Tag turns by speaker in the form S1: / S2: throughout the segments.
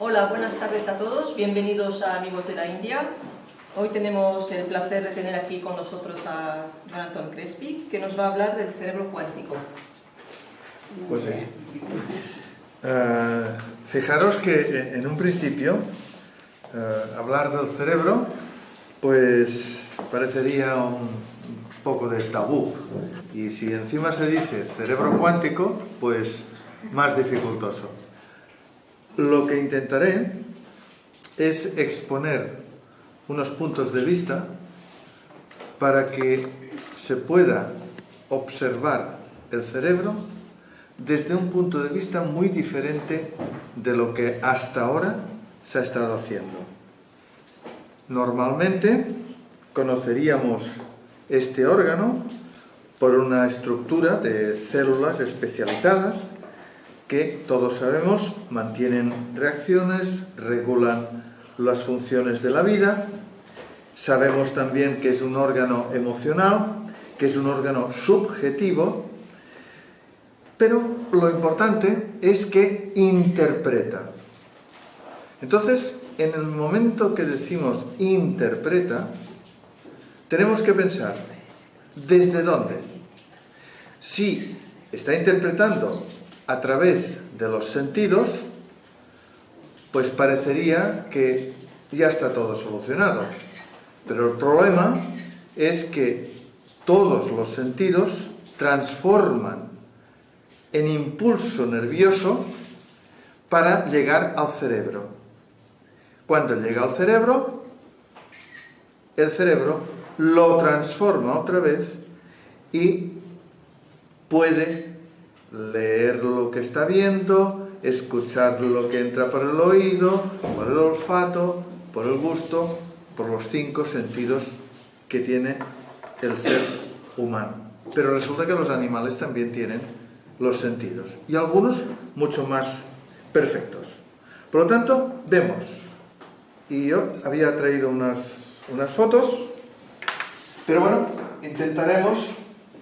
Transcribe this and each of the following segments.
S1: Hola, buenas tardes a todos, bienvenidos a Amigos de la India. Hoy tenemos el placer de tener aquí con nosotros a Jonathan Crespi, que nos va a hablar del cerebro cuántico.
S2: Pues sí. Fijaros que en un principio hablar del cerebro pues parecería un poco de tabú, y si encima se dice cerebro cuántico, pues más dificultoso. Lo que intentaré es exponer unos puntos de vista para que se pueda observar el cerebro desde un punto de vista muy diferente de lo que hasta ahora se ha estado haciendo. Normalmente conoceríamos este órgano por una estructura de células especializadas que, todos sabemos, mantienen reacciones, regulan las funciones de la vida. Sabemos también que es un órgano emocional, que es un órgano subjetivo, pero lo importante es que interpreta. Entonces, en el momento que decimos interpreta, tenemos que pensar, ¿desde dónde? Si está interpretando a través de los sentidos, pues parecería que ya está todo solucionado. Pero el problema es que todos los sentidos transforman en impulso nervioso para llegar al cerebro. Cuando llega al cerebro, el cerebro lo transforma otra vez y puede leer lo que está viendo, escuchar lo que entra por el oído, por el olfato, por el gusto, por los 5 sentidos que tiene el ser humano. Pero resulta que los animales también tienen los sentidos, y algunos mucho más perfectos. Por lo tanto, vemos, y yo había traído unas fotos, pero bueno, intentaremos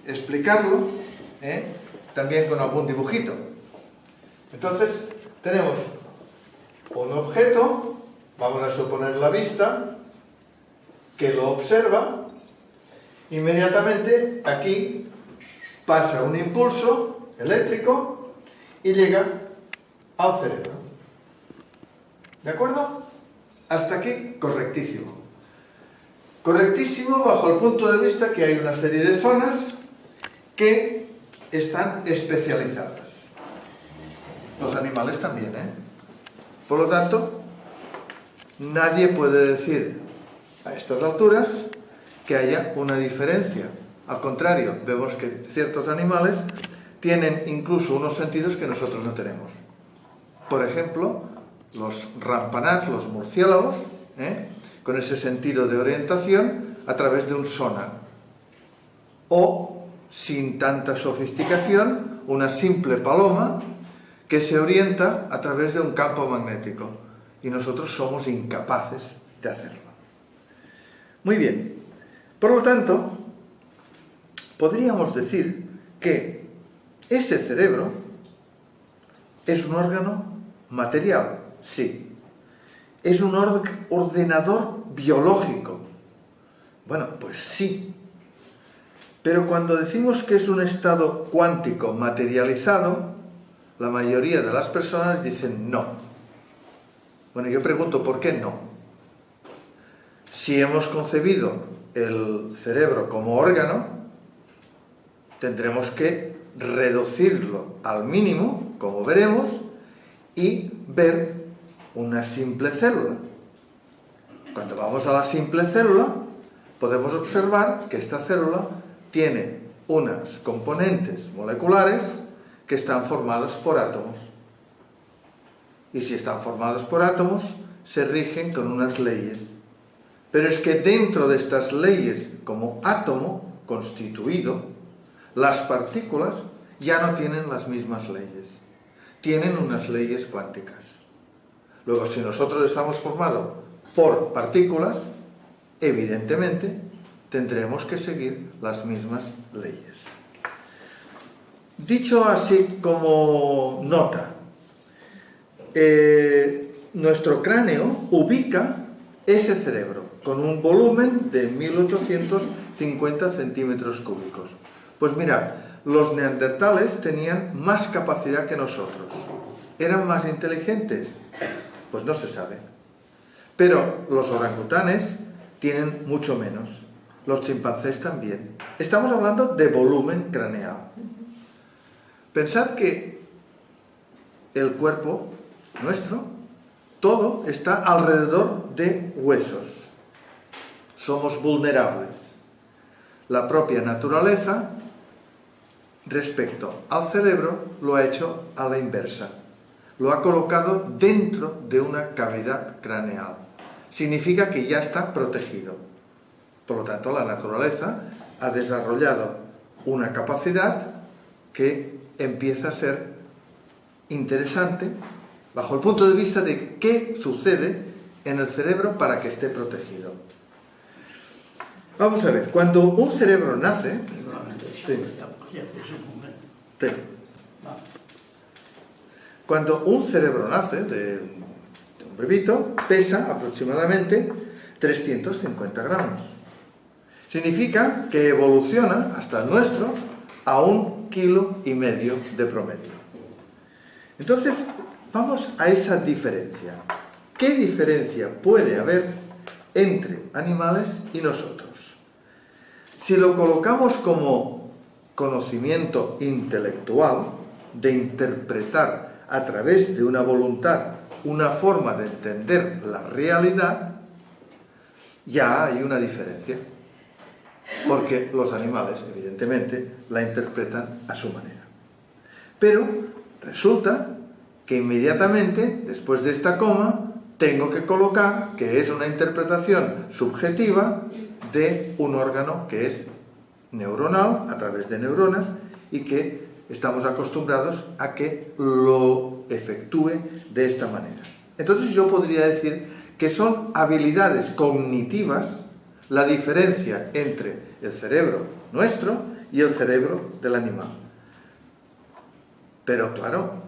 S2: explicarlo, también con algún dibujito. Entonces, tenemos un objeto, vamos a suponer la vista, que lo observa. Inmediatamente aquí pasa un impulso eléctrico y llega al cerebro. ¿De acuerdo? Hasta aquí, correctísimo. Correctísimo bajo el punto de vista que hay una serie de zonas que están especializadas. Los animales también, Por lo tanto, nadie puede decir a estas alturas que haya una diferencia. Al contrario, vemos que ciertos animales tienen incluso unos sentidos que nosotros no tenemos. Por ejemplo, los rampanás, los murciélagos, con ese sentido de orientación a través de un sonar. O, sin tanta sofisticación, una simple paloma que se orienta a través de un campo magnético. Y nosotros somos incapaces de hacerlo. Muy bien. Por lo tanto, podríamos decir que ese cerebro es un órgano material, sí. ¿Es un ordenador biológico? Bueno, pues sí. Pero cuando decimos que es un estado cuántico materializado, la mayoría de las personas dicen no. Bueno, yo pregunto, ¿por qué no? Si hemos concebido el cerebro como órgano, tendremos que reducirlo al mínimo, como veremos, y ver una simple célula. Cuando vamos a la simple célula, podemos observar que esta célula tiene unas componentes moleculares que están formadas por átomos. Y si están formados por átomos, se rigen con unas leyes. Pero es que dentro de estas leyes, como átomo constituido, las partículas ya no tienen las mismas leyes. Tienen unas leyes cuánticas. Luego, si nosotros estamos formados por partículas, evidentemente tendremos que seguir las mismas leyes. Dicho así como nota, nuestro cráneo ubica ese cerebro con un volumen de 1850 centímetros cúbicos. Pues mirad, los neandertales tenían más capacidad que nosotros. ¿Eran más inteligentes? Pues no se sabe. Pero los orangutanes tienen mucho menos. Los chimpancés también. Estamos hablando de volumen craneal. Pensad que el cuerpo nuestro, todo está alrededor de huesos. Somos vulnerables. La propia naturaleza, respecto al cerebro, lo ha hecho a la inversa. Lo ha colocado dentro de una cavidad craneal. Significa que ya está protegido. Por lo tanto, la naturaleza ha desarrollado una capacidad que empieza a ser interesante bajo el punto de vista de qué sucede en el cerebro para que esté protegido. Vamos a ver, cuando un cerebro nace... Cuando un cerebro nace de un bebito, pesa aproximadamente 350 gramos. Significa que evoluciona hasta el nuestro a 1,5 kg de promedio. Entonces, vamos a esa diferencia. ¿Qué diferencia puede haber entre animales y nosotros? Si lo colocamos como conocimiento intelectual, de interpretar a través de una voluntad una forma de entender la realidad, ya hay una diferencia. Porque los animales, evidentemente, la interpretan a su manera. Pero resulta que inmediatamente, después de esta coma, tengo que colocar que es una interpretación subjetiva de un órgano que es neuronal, a través de neuronas, y que estamos acostumbrados a que lo efectúe de esta manera. Entonces yo podría decir que son habilidades cognitivas la diferencia entre el cerebro nuestro y el cerebro del animal. Pero claro,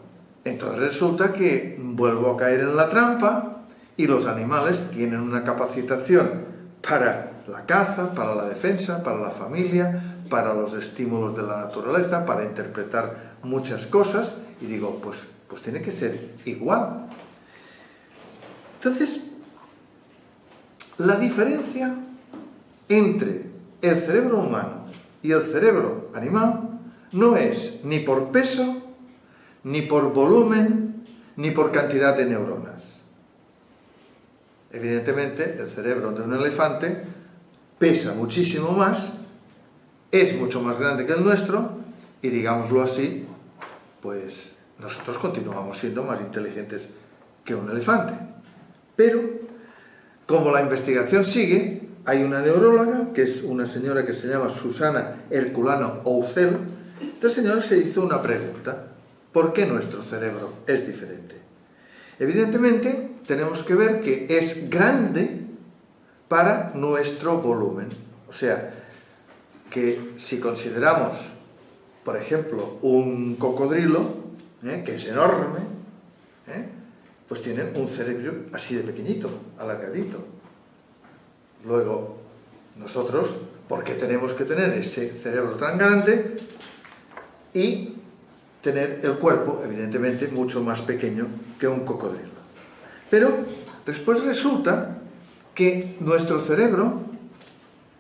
S2: entonces resulta que vuelvo a caer en la trampa y los animales tienen una capacitación para la caza, para la defensa, para la familia, para los estímulos de la naturaleza, para interpretar muchas cosas, y digo, pues tiene que ser igual. Entonces, la diferencia entre el cerebro humano y el cerebro animal no es ni por peso, ni por volumen, ni por cantidad de neuronas. Evidentemente, el cerebro de un elefante pesa muchísimo más, es mucho más grande que el nuestro, y digámoslo así, pues nosotros continuamos siendo más inteligentes que un elefante. Pero, como la investigación sigue, hay una neuróloga, que es una señora que se llama Susana Herculano Oucel. Esta señora se hizo una pregunta: ¿por qué nuestro cerebro es diferente? Evidentemente, tenemos que ver que es grande para nuestro volumen. O sea, que si consideramos, por ejemplo, un cocodrilo, que es enorme, pues tiene un cerebro así de pequeñito, alargadito. Luego, nosotros, ¿por qué tenemos que tener ese cerebro tan grande y tener el cuerpo, evidentemente, mucho más pequeño que un cocodrilo? Pero después resulta que nuestro cerebro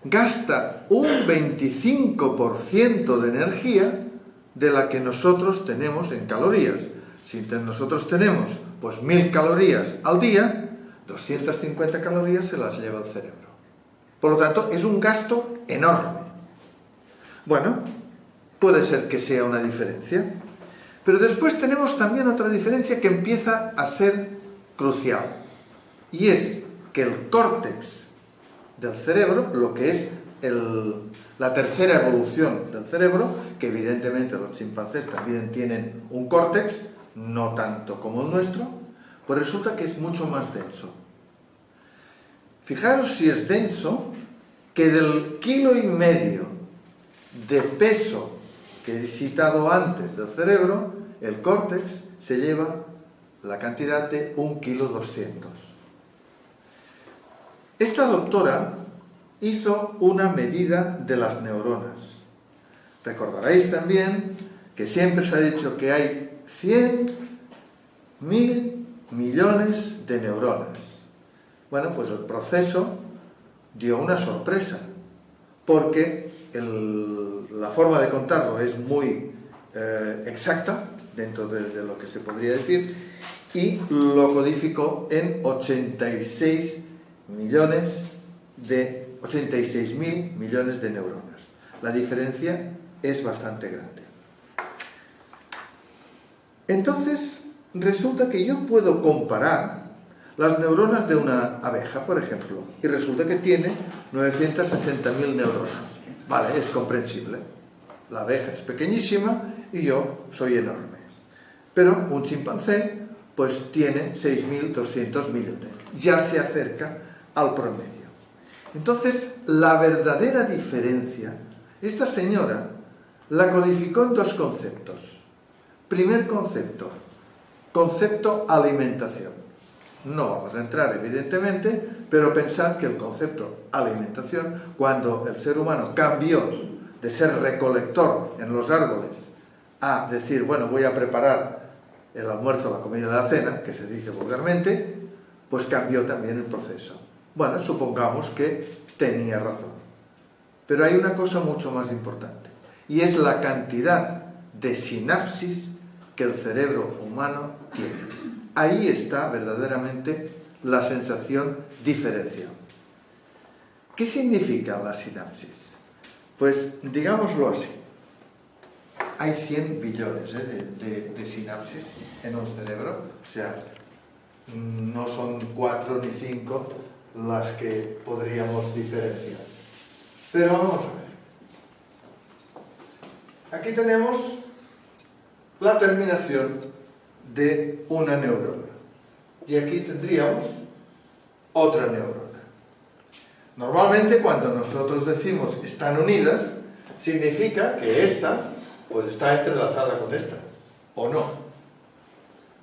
S2: gasta un 25% de energía de la que nosotros tenemos en calorías. Si nosotros tenemos pues 1000 calorías al día, 250 calorías se las lleva el cerebro. Por lo tanto, es un gasto enorme. Bueno, puede ser que sea una diferencia, pero después tenemos también otra diferencia que empieza a ser crucial, y es que el córtex del cerebro, lo que es la tercera evolución del cerebro, que evidentemente los chimpancés también tienen un córtex, no tanto como el nuestro, pues resulta que es mucho más denso. Fijaros si es denso, que del 1,5 kg de peso que he citado antes del cerebro, el córtex se lleva la cantidad de 1,2 kg. Esta doctora hizo una medida de las neuronas. Recordaréis también que siempre se ha dicho que hay 100.000 millones de neuronas. Bueno, pues el proceso dio una sorpresa, porque la forma de contarlo es muy exacta, dentro de lo que se podría decir, y lo codificó en 86.000 millones de neuronas. La diferencia es bastante grande. Entonces, resulta que yo puedo comparar las neuronas de una abeja, por ejemplo, y resulta que tiene 960.000 neuronas. Vale, es comprensible. La abeja es pequeñísima y yo soy enorme. Pero un chimpancé, pues tiene 6.200 millones. Ya se acerca al promedio. Entonces, la verdadera diferencia, esta señora la codificó en dos conceptos. Primer concepto, concepto alimentación. No vamos a entrar, evidentemente, pero pensad que el concepto alimentación, cuando el ser humano cambió de ser recolector en los árboles a decir, bueno, voy a preparar el almuerzo, la comida y la cena, que se dice vulgarmente, pues cambió también el proceso. Bueno, supongamos que tenía razón. Pero hay una cosa mucho más importante, y es la cantidad de sinapsis que el cerebro humano tiene. Ahí está verdaderamente la sensación diferencial. ¿Qué significan las sinapsis? Pues digámoslo así. Hay 100 billones de sinapsis en un cerebro, o sea, no son 4 ni 5 las que podríamos diferenciar. Pero vamos a ver. Aquí tenemos la terminación de una neurona. Y aquí tendríamos otra neurona. Normalmente cuando nosotros decimos están unidas, significa que esta pues está entrelazada con esta, ¿o no?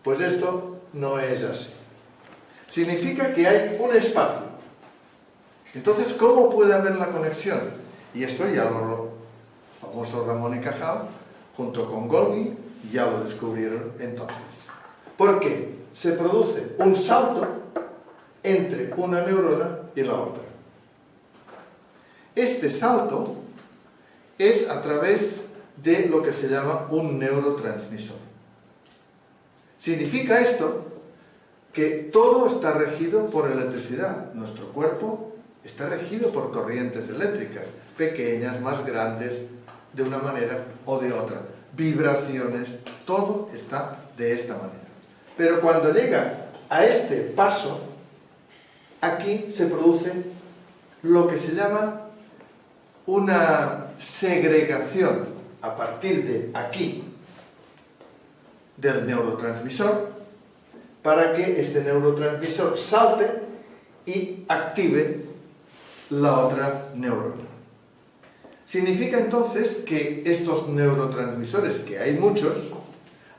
S2: Pues esto no es así. Significa que hay un espacio. Entonces, ¿cómo puede haber la conexión? Y esto ya lo famoso Ramón y Cajal, junto con Golgi, ya lo descubrieron entonces. Porque se produce un salto entre una neurona y la otra. Este salto es a través de lo que se llama un neurotransmisor. Significa esto que todo está regido por electricidad. Nuestro cuerpo está regido por corrientes eléctricas, pequeñas, más grandes, de una manera o de otra. Vibraciones, todo está de esta manera. Pero cuando llega a este paso, aquí se produce lo que se llama una segregación a partir de aquí del neurotransmisor, para que este neurotransmisor salte y active la otra neurona. Significa entonces que estos neurotransmisores, que hay muchos,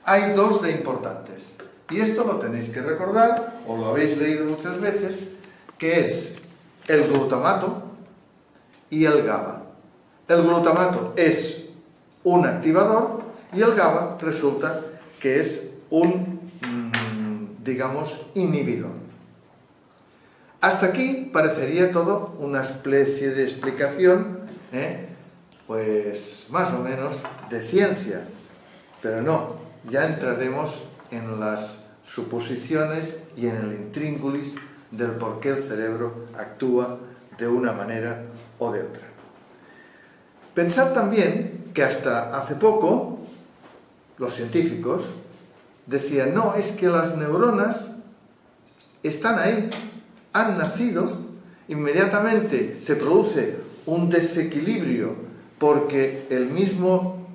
S2: hay dos de importantes. Y esto lo tenéis que recordar, o lo habéis leído muchas veces, que es el glutamato y el GABA. El glutamato es un activador y el GABA resulta que es un, digamos, inhibidor. Hasta aquí parecería todo una especie de explicación, pues más o menos de ciencia, pero no, ya entraremos en las suposiciones y en el intríngulis del por qué el cerebro actúa de una manera o de otra. Pensad también que hasta hace poco los científicos decían, no, es que las neuronas están ahí, han nacido, inmediatamente se produce un desequilibrio porque el mismo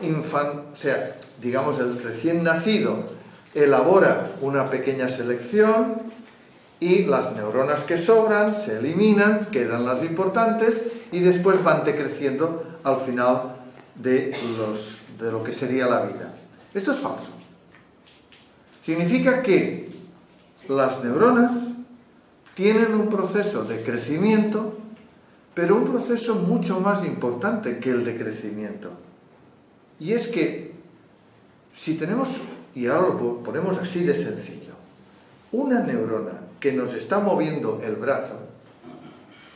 S2: infante, o sea, digamos el recién nacido, elabora una pequeña selección y las neuronas que sobran se eliminan, quedan las importantes y después van decreciendo al final de lo que sería la vida. Esto es falso. Significa que las neuronas tienen un proceso de crecimiento, pero un proceso mucho más importante que el de crecimiento. Y es que si tenemos, y ahora lo ponemos así de sencillo, una neurona que nos está moviendo el brazo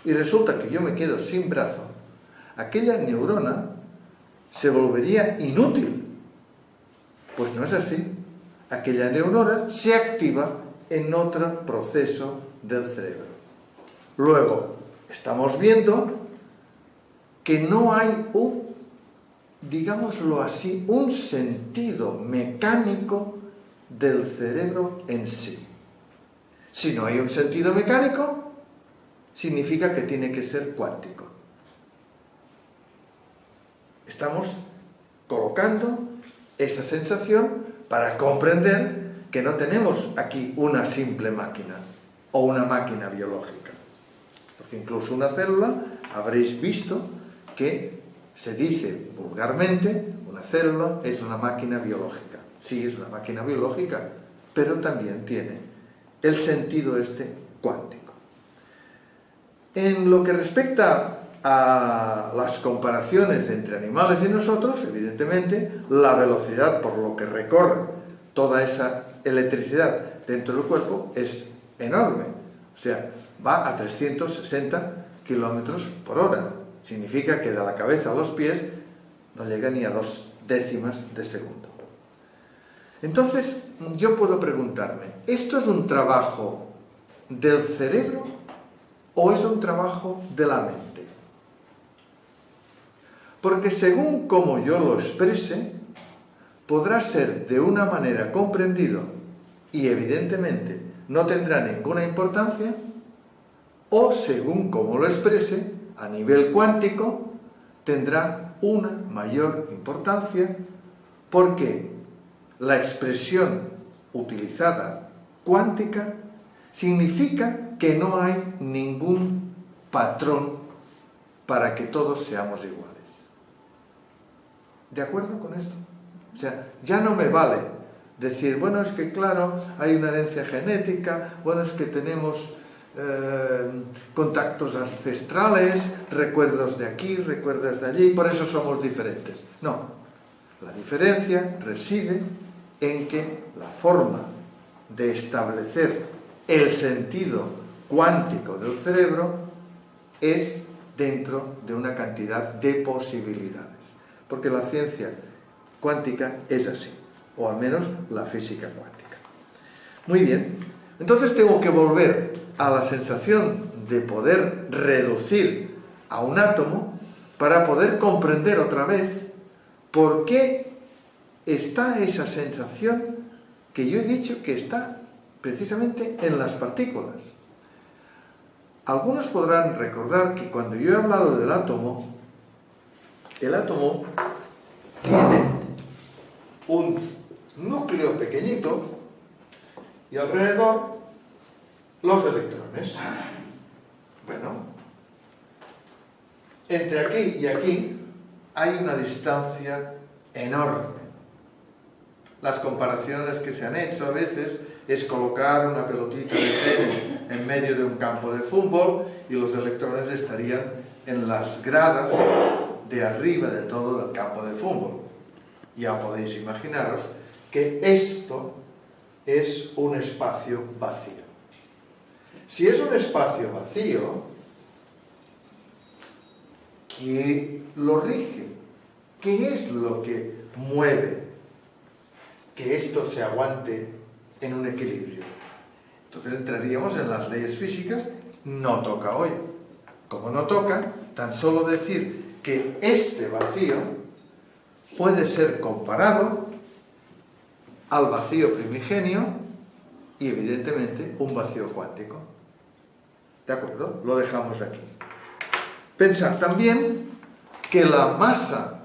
S2: y resulta que yo me quedo sin brazo, aquella neurona se volvería inútil. Pues no es así. Aquella neurona se activa en otro proceso del cerebro. Luego, estamos viendo que no hay digámoslo así, un sentido mecánico del cerebro en sí. Si no hay un sentido mecánico, significa que tiene que ser cuántico. Estamos colocando esa sensación para comprender que no tenemos aquí una simple máquina o una máquina biológica. Porque incluso una célula, habréis visto que se dice vulgarmente, una célula es una máquina biológica. Sí, es una máquina biológica, pero también tiene el sentido cuántico. En lo que respecta a las comparaciones entre animales y nosotros, evidentemente, la velocidad por lo que recorre toda esa electricidad dentro del cuerpo es enorme. O sea, va a 360 kilómetros por hora. Significa que de la cabeza a los pies no llega ni a 2 décimas de segundo. Entonces, yo puedo preguntarme, ¿esto es un trabajo del cerebro o es un trabajo de la mente? Porque según como yo lo exprese, podrá ser de una manera comprendido y evidentemente no tendrá ninguna importancia, o según como lo exprese, a nivel cuántico, tendrá una mayor importancia porque la expresión utilizada cuántica significa que no hay ningún patrón para que todos seamos iguales. ¿De acuerdo con esto? O sea, ya no me vale decir, bueno, es que claro, hay una herencia genética, bueno, es que tenemos contactos ancestrales, recuerdos de aquí, recuerdos de allí, por eso somos diferentes. No, la diferencia reside en que la forma de establecer el sentido cuántico del cerebro es dentro de una cantidad de posibilidades. Porque la ciencia cuántica es así, o al menos la física cuántica. Muy bien, entonces tengo que volver a la sensación de poder reducir a un átomo para poder comprender otra vez por qué está esa sensación que yo he dicho que está precisamente en las partículas. Algunos podrán recordar que cuando yo he hablado del átomo, el átomo tiene un núcleo pequeñito y alrededor los electrones. Bueno, entre aquí y aquí hay una distancia enorme. Las comparaciones que se han hecho a veces es colocar una pelotita de tenis en medio de un campo de fútbol y los electrones estarían en las gradas de arriba de todo el campo de fútbol. Ya podéis imaginaros que esto es un espacio vacío. Si es un espacio vacío, ¿qué lo rige? ¿Qué es lo que mueve que esto se aguante en un equilibrio? Entonces entraríamos en las leyes físicas. No toca hoy. Como no toca, tan solo decir que este vacío puede ser comparado al vacío primigenio y evidentemente un vacío cuántico. ¿De acuerdo? Lo dejamos aquí. Pensar también que la masa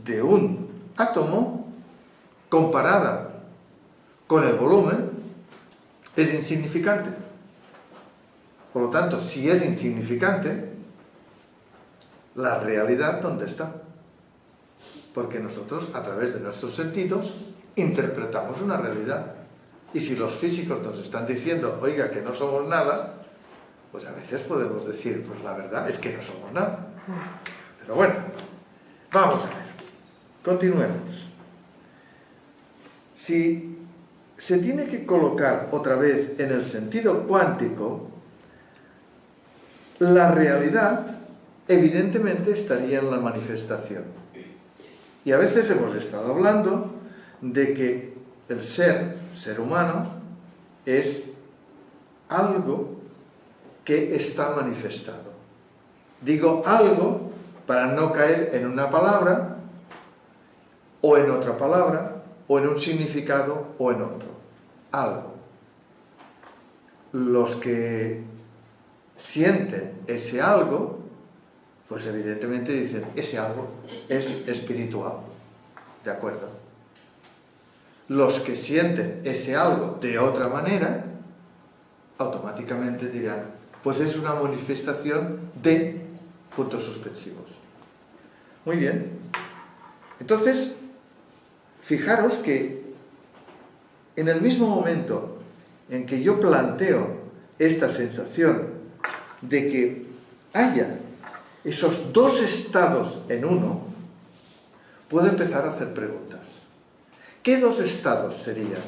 S2: de un átomo comparada con el volumen es insignificante. Por lo tanto, si es insignificante, la realidad, ¿dónde está? Porque nosotros, a través de nuestros sentidos, interpretamos una realidad. Y si los físicos nos están diciendo, oiga, que no somos nada, pues a veces podemos decir, pues la verdad es que no somos nada. Pero bueno, vamos a ver, continuemos. Si se tiene que colocar otra vez en el sentido cuántico, la realidad evidentemente estaría en la manifestación. Y a veces hemos estado hablando de que el ser humano, es algo que está manifestado. Digo algo para no caer en una palabra, o en otra palabra, o en un significado, o en otro. Algo. Los que sienten ese algo, pues evidentemente dicen, ese algo es espiritual. ¿De acuerdo? Los que sienten ese algo de otra manera, automáticamente dirán, pues es una manifestación de puntos suspensivos. Muy bien. Entonces, fijaros que en el mismo momento en que yo planteo esta sensación de que haya esos dos estados en uno, puedo empezar a hacer preguntas. ¿Qué dos estados serían?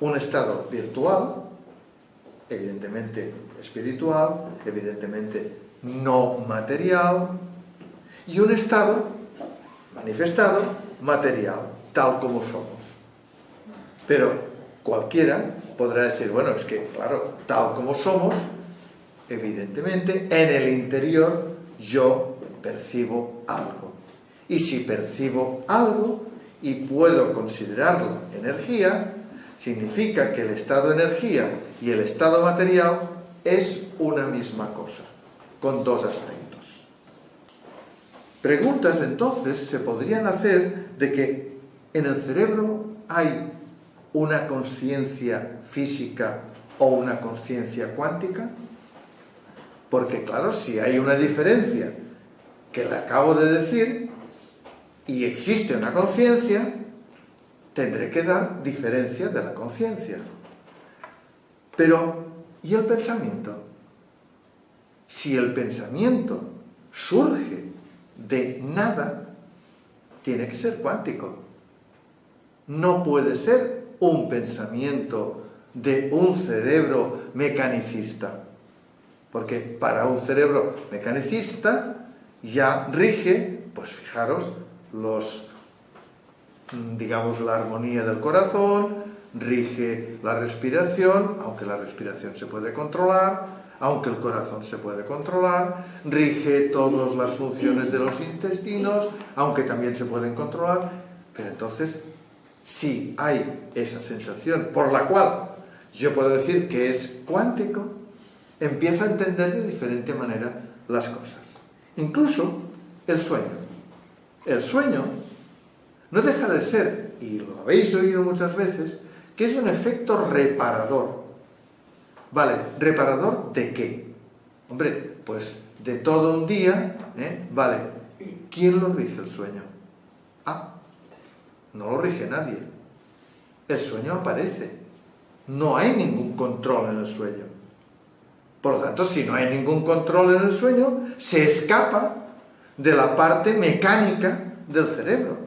S2: Un estado virtual, evidentemente espiritual, evidentemente no material, y un estado manifestado, material, tal como somos. Pero cualquiera podrá decir, bueno, es que, claro, tal como somos, evidentemente, en el interior yo percibo algo. Y si percibo algo y puedo considerarlo energía, significa que el estado energía y el estado material es una misma cosa, con dos aspectos. Preguntas entonces se podrían hacer de que en el cerebro hay una conciencia física o una conciencia cuántica, porque claro, si hay una diferencia que le acabo de decir y existe una conciencia, tendré que dar diferencia de la conciencia. Pero, ¿y el pensamiento? Si el pensamiento surge de nada, tiene que ser cuántico. No puede ser un pensamiento de un cerebro mecanicista. Porque para un cerebro mecanicista ya rige, pues fijaros, digamos, la armonía del corazón, rige la respiración, aunque la respiración se puede controlar, aunque el corazón se puede controlar, rige todas las funciones de los intestinos, aunque también se pueden controlar. Pero entonces, si hay esa sensación por la cual yo puedo decir que es cuántico, empiezo a entender de diferente manera las cosas. Incluso el sueño. El sueño no deja de ser, y lo habéis oído muchas veces, que es un efecto reparador. Vale, ¿reparador de qué? Hombre, pues de todo un día, vale, ¿quién lo rige el sueño? Ah, no lo rige nadie. El sueño aparece. No hay ningún control en el sueño. Por lo tanto, si no hay ningún control en el sueño, se escapa de la parte mecánica del cerebro.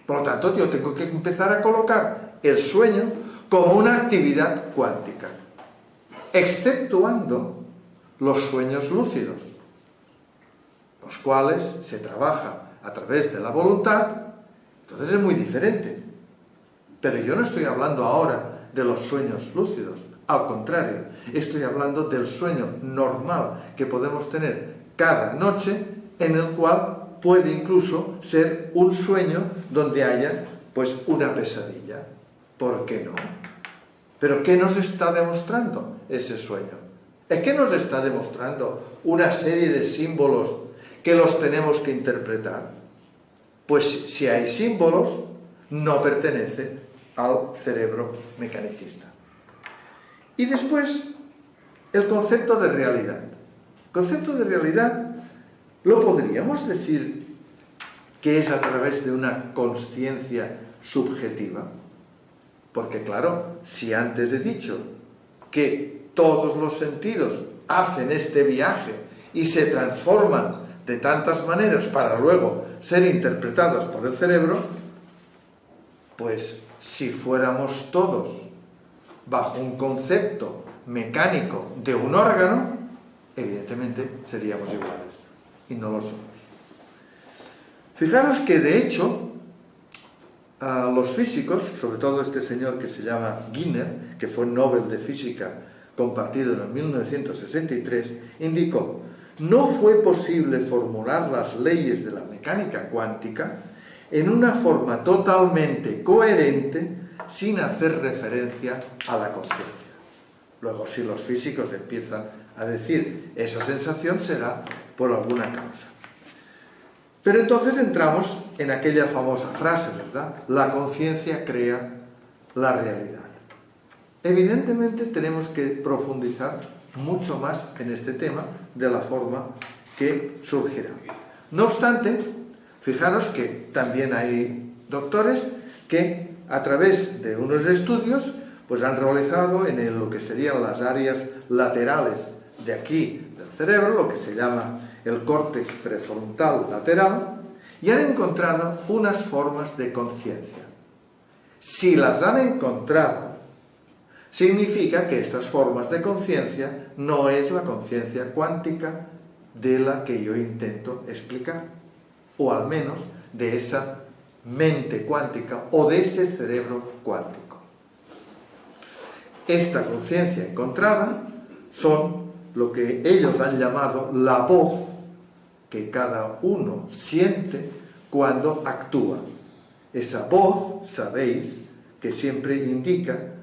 S2: Por lo tanto, yo tengo que empezar a colocar el sueño como una actividad cuántica, exceptuando los sueños lúcidos, los cuales se trabaja a través de la voluntad. Entonces es muy diferente. Pero yo no estoy hablando ahora de los sueños lúcidos. Al contrario, estoy hablando del sueño normal que podemos tener cada noche, en el cual puede incluso ser un sueño donde haya pues una pesadilla. ¿Por qué no? ¿Pero qué nos está demostrando ese sueño? ¿Es que nos está demostrando una serie de símbolos que los tenemos que interpretar? Pues si hay símbolos, no pertenece al cerebro mecanicista. Y después, el concepto de realidad. El concepto de realidad lo podríamos decir que es a través de una consciencia subjetiva. Porque claro, si antes he dicho que todos los sentidos hacen este viaje y se transforman de tantas maneras para luego ser interpretados por el cerebro, pues si fuéramos todos bajo un concepto mecánico de un órgano, evidentemente seríamos iguales, y no lo somos. Fijaros que de hecho a los físicos, sobre todo este señor que se llama Giner, que fue Nobel de Física compartido en 1963, indicó: no fue posible formular las leyes de la mecánica cuántica en una forma totalmente coherente sin hacer referencia a la conciencia. Luego, si los físicos empiezan a decir esa sensación, será por alguna causa. Pero entonces entramos en aquella famosa frase, ¿verdad? La conciencia crea la realidad. Evidentemente tenemos que profundizar mucho más en este tema de la forma que surgirá. No obstante, fijaros que también hay doctores que a través de unos estudios pues han realizado en lo que serían las áreas laterales de aquí del cerebro, lo que se llama el córtex prefrontal lateral, y han encontrado unas formas de conciencia. Si las han encontrado, significa que estas formas de conciencia no es la conciencia cuántica de la que yo intento explicar, o al menos de esa mente cuántica o de ese cerebro cuántico. Esta conciencia encontrada son lo que ellos han llamado la voz que cada uno siente cuando actúa. Esa voz, sabéis, que siempre indica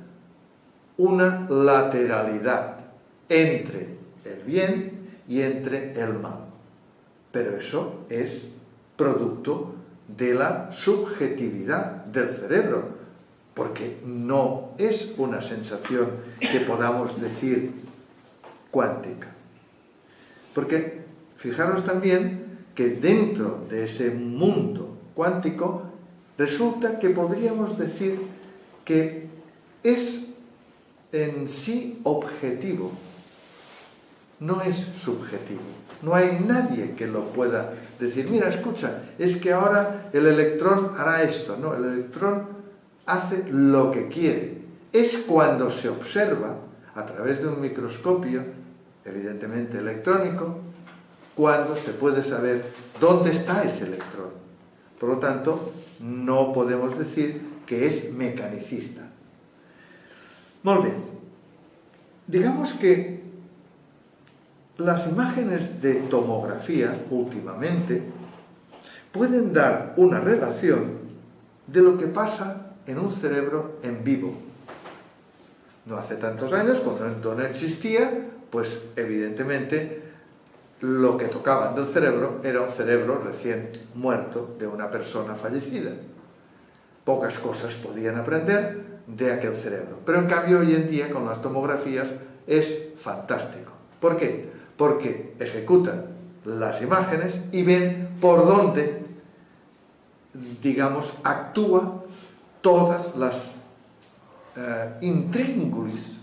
S2: una lateralidad entre el bien y entre el mal. Pero eso es producto de la subjetividad del cerebro, porque no es una sensación que podamos decir cuántica. Porque fijaros también que dentro de ese mundo cuántico resulta que podríamos decir que es en sí objetivo, no es subjetivo. No hay nadie que lo pueda decir: mira, escucha, es que ahora el electrón hará esto. No, el electrón hace lo que quiere. Es cuando se observa a través de un microscopio, evidentemente electrónico, cuando se puede saber dónde está ese electrón. Por lo tanto, no podemos decir que es mecanicista. Muy bien. Digamos que las imágenes de tomografía, últimamente, pueden dar una relación de lo que pasa en un cerebro en vivo. No hace tantos años, cuando esto no existía, pues evidentemente lo que tocaban del cerebro era un cerebro recién muerto de una persona fallecida. Pocas cosas podían aprender de aquel cerebro. Pero en cambio hoy en día con las tomografías es fantástico. ¿Por qué? Porque ejecutan las imágenes y ven por dónde, digamos, actúa todas las intríngulis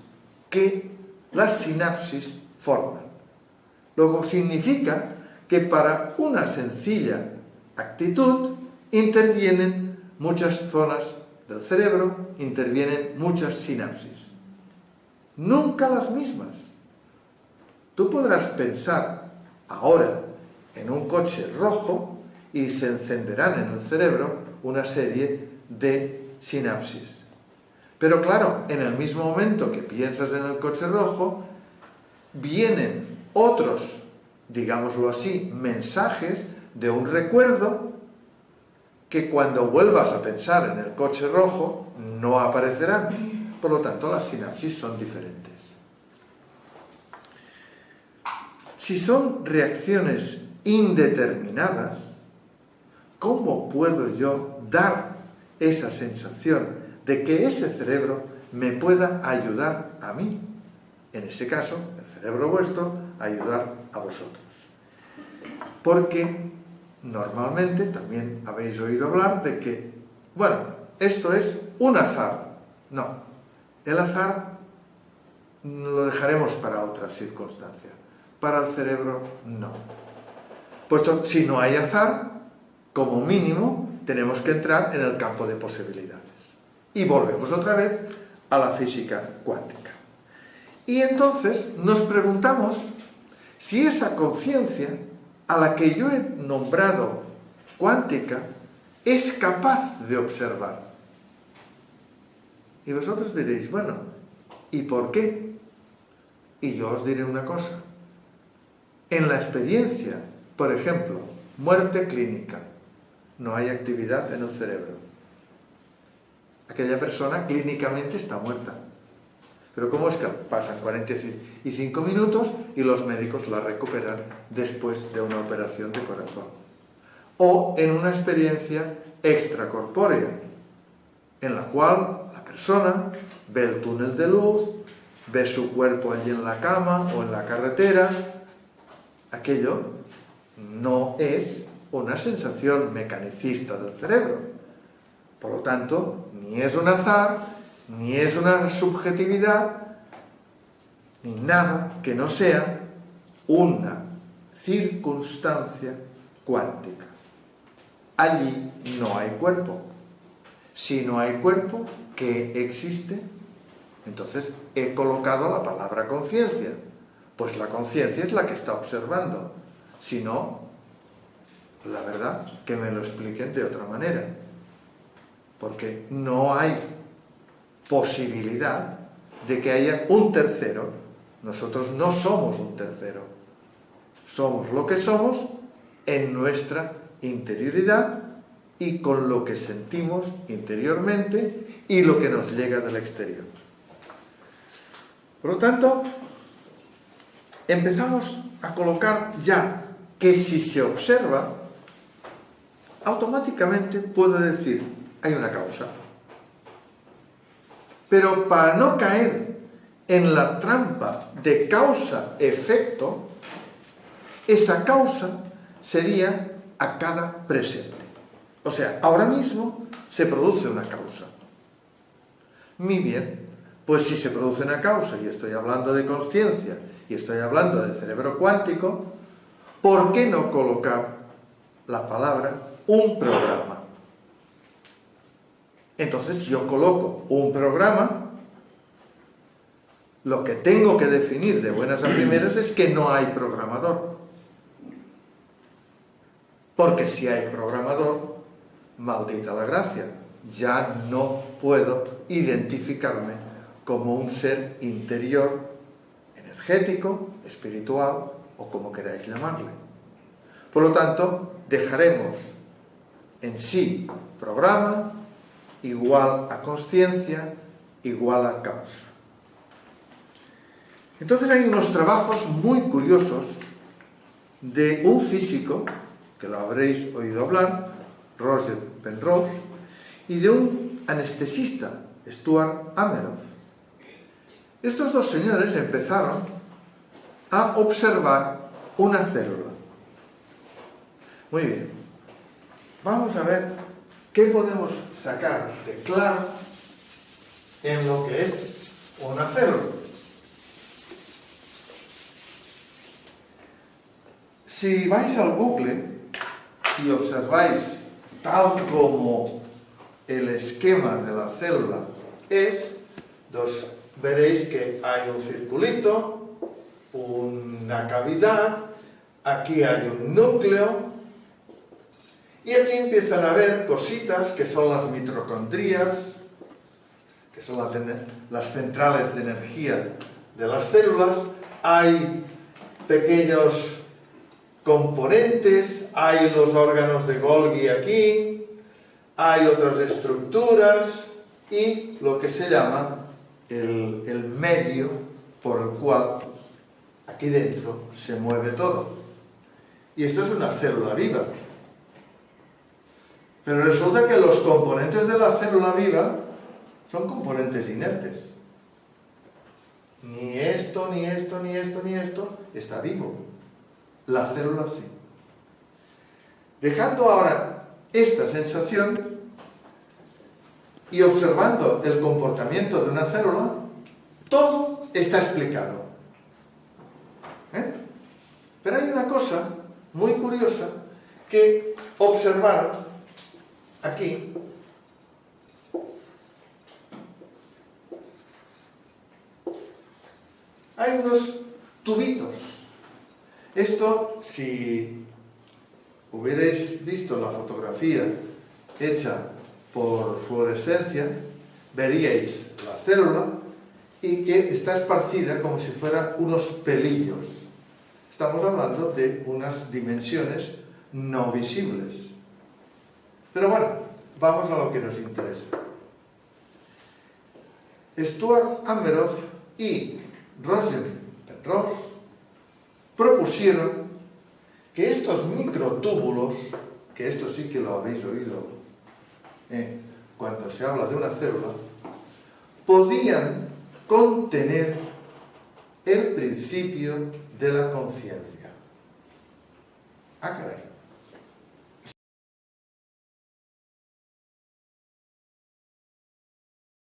S2: que las sinapsis forman. Luego significa que para una sencilla actitud intervienen muchas zonas del cerebro, intervienen muchas sinapsis. Nunca las mismas. Tú podrás pensar ahora en un coche rojo y se encenderán en el cerebro una serie de sinapsis. Pero claro, en el mismo momento que piensas en el coche rojo, vienen otros, digámoslo así, mensajes de un recuerdo que cuando vuelvas a pensar en el coche rojo no aparecerán. Por lo tanto, las sinapsis son diferentes. Si son reacciones indeterminadas, ¿cómo puedo yo dar esa sensación de que ese cerebro me pueda ayudar a mí? En ese caso, el cerebro vuestro, ayudar a vosotros. Porque normalmente también habéis oído hablar de que, bueno, esto es un azar. No, el azar lo dejaremos para otra circunstancia. Para el cerebro, no. Puesto si no hay azar, como mínimo, tenemos que entrar en el campo de posibilidades. Y volvemos otra vez a la física cuántica. Y entonces nos preguntamos si esa conciencia a la que yo he nombrado cuántica es capaz de observar. Y vosotros diréis, bueno, ¿y por qué? Y yo os diré una cosa. En la experiencia, por ejemplo, muerte clínica, no hay actividad en el cerebro. Aquella persona clínicamente está muerta. Pero ¿cómo es que pasan 45 minutos y los médicos la recuperan después de una operación de corazón? O en una experiencia extracorpórea, en la cual la persona ve el túnel de luz, ve su cuerpo allí en la cama o en la carretera. Aquello no es una sensación mecanicista del cerebro. Por lo tanto, ni es un azar, ni es una subjetividad, ni nada que no sea una circunstancia cuántica. Allí no hay cuerpo. Si no hay cuerpo, ¿qué existe? Entonces he colocado la palabra conciencia. Pues la conciencia es la que está observando. Si no, la verdad, que me lo expliquen de otra manera. Porque no hay posibilidad de que haya un tercero. Nosotros no somos un tercero. Somos lo que somos en nuestra interioridad y con lo que sentimos interiormente y lo que nos llega del exterior. Por lo tanto, empezamos a colocar ya que si se observa, automáticamente puedo decir, hay una causa. Pero para no caer en la trampa de causa-efecto, esa causa sería a cada presente. O sea, ahora mismo se produce una causa. Muy bien, pues si se produce una causa, y estoy hablando de conciencia, y estoy hablando de cerebro cuántico, ¿por qué no colocar la palabra un programa? Entonces yo coloco un programa, lo que tengo que definir de buenas a primeras es que no hay programador. Porque si hay programador, maldita la gracia, ya no puedo identificarme como un ser interior, energético, espiritual o como queráis llamarle. Por lo tanto, dejaremos en sí programa igual a consciencia igual a causa. Entonces hay unos trabajos muy curiosos de un físico, que lo habréis oído hablar, Roger Penrose, y de un anestesista, Stuart Hameroff. Estos dos señores empezaron a observar una célula. Muy bien, vamos a ver qué podemos sacar de claro en lo que es una célula. Si vais al Google y observáis tal como el esquema de la célula es, veréis que hay un circulito, una cavidad, aquí hay un núcleo, y aquí empiezan a ver cositas que son las mitocondrias, que son las centrales de energía de las células. Hay pequeños componentes, hay los órganos de Golgi aquí, hay otras estructuras y lo que se llama el medio por el cual aquí dentro se mueve todo. Y esto es una célula viva. Pero resulta que los componentes de la célula viva son componentes inertes. Ni esto, ni esto, ni esto, ni esto está vivo. La célula sí. Dejando ahora esta sensación, y observando el comportamiento de una célula, todo está explicado. Pero hay una cosa muy curiosa que observaron aquí. Hay unos tubitos. Esto, si hubierais visto la fotografía hecha por fluorescencia, veríais la célula y que está esparcida como si fueran unos pelillos. Estamos hablando de unas dimensiones no visibles. Pero bueno, vamos a lo que nos interesa. Stuart Hameroff y Roger Penrose propusieron que estos microtúbulos, que esto sí que lo habéis oído cuando se habla de una célula, podían contener el principio de la conciencia. Ah, caray.